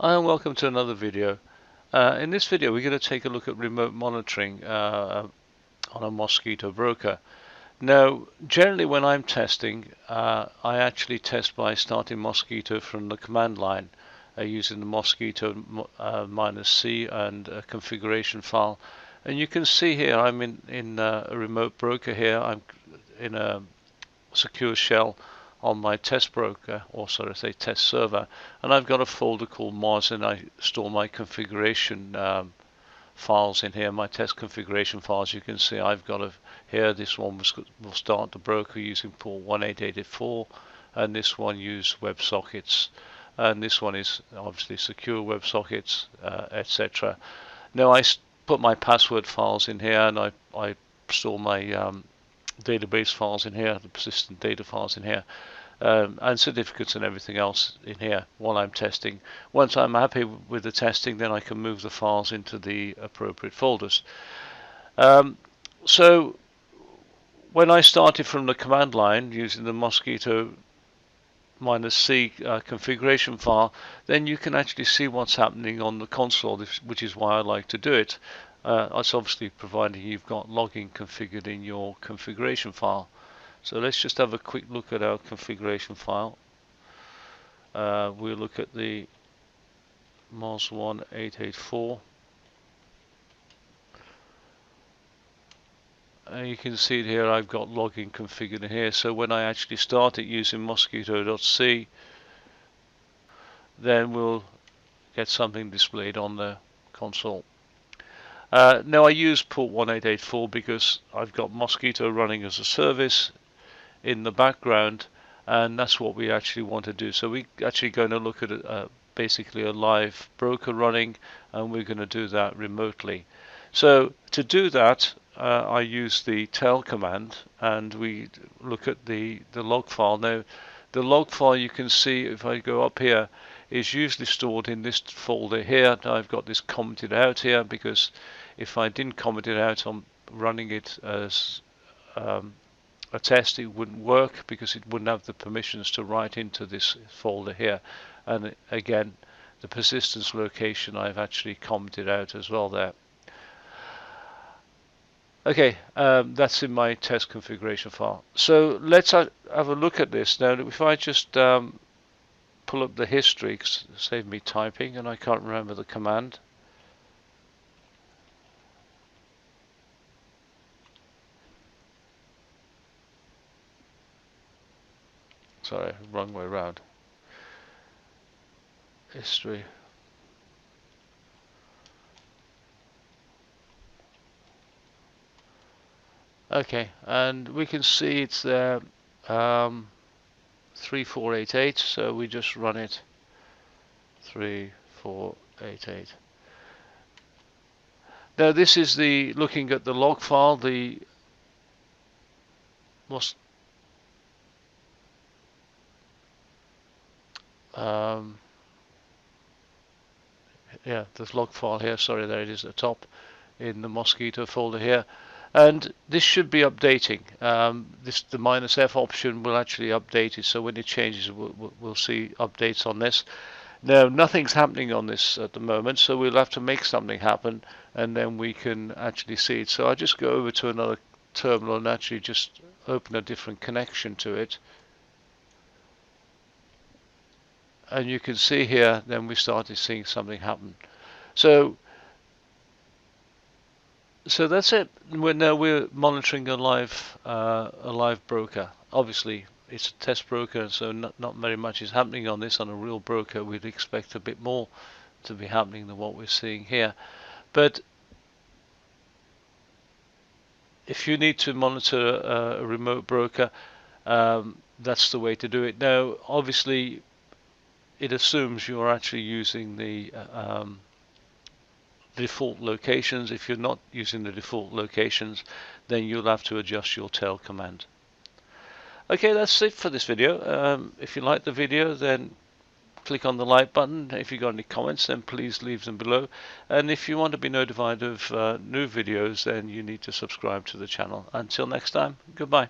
Hi and welcome to another video. In this video we're going to take a look at remote monitoring on a Mosquitto broker. Now generally when I'm testing I actually test by starting Mosquitto from the command line using the Mosquitto -c and a configuration file, and you can see here I'm in a remote broker here. I'm in a secure shell on my test broker, or sorry, I say test server, and I've got a folder called Mos, and I store my configuration files in here, my test configuration files. You can see I've got here, this one will start the broker using port 18884, and this one use WebSockets, and this one is obviously secure WebSockets, etc. Now I put my password files in here, and I store my database files in here, the persistent data files in here, and certificates and everything else in here while I'm testing. Once I'm happy with the testing, then I can move the files into the appropriate folders. So when I started from the command line using the Mosquitto -c configuration file, then you can actually see what's happening on the console, which is why I like to do it. That's obviously providing you've got logging configured in your configuration file. So let's just have a quick look at our configuration file. We'll look at the MOS 1884. And you can see here I've got logging configured in here. So when I actually start it using mosquitto.c, then we'll get something displayed on the console. Now I use port 1884 because I've got Mosquitto running as a service in the background, and that's what we actually want to do. So we're actually going to look at basically a live broker running, and we're going to do that remotely. So to do that, I use the tail command, and we look at the log file. Now the log file, you can see if I go up here, is usually stored in this folder here. Now I've got this commented out here because if I didn't comment it out, I'm running it as a test, it wouldn't work because it wouldn't have the permissions to write into this folder here. And again, the persistence location I've actually commented out as well there. Okay, that's in my test configuration file. So let's have a look at this now. If I just pull up the history, save me typing and I can't remember the command. Sorry, wrong way around. History. Okay, and we can see it's there, 3488, so we just run it 3488. Now this is the looking at the log file, the yeah, the log file here, sorry, there it is at the top in the Mosquitto folder here. And this should be updating. The -f option will actually update it, so when it changes we'll see updates on this. Now nothing's happening on this at the moment, so we'll have to make something happen and then we can actually see it. So I just go over to another terminal and actually just open a different connection to it. And you can see here then we started seeing something happen. So that's it. We're monitoring a live broker. Obviously it's a test broker, so not very much is happening on this. On a real broker we'd expect a bit more to be happening than what we're seeing here. But if you need to monitor a remote broker, that's the way to do it. Now obviously it assumes you're actually using the default locations. If you're not using the default locations, then you'll have to adjust your tail command. Okay, that's it for this video. If you like the video, then click on the like button. If you've got any comments, then please leave them below. And if you want to be notified of new videos, then you need to subscribe to the channel. Until next time, goodbye.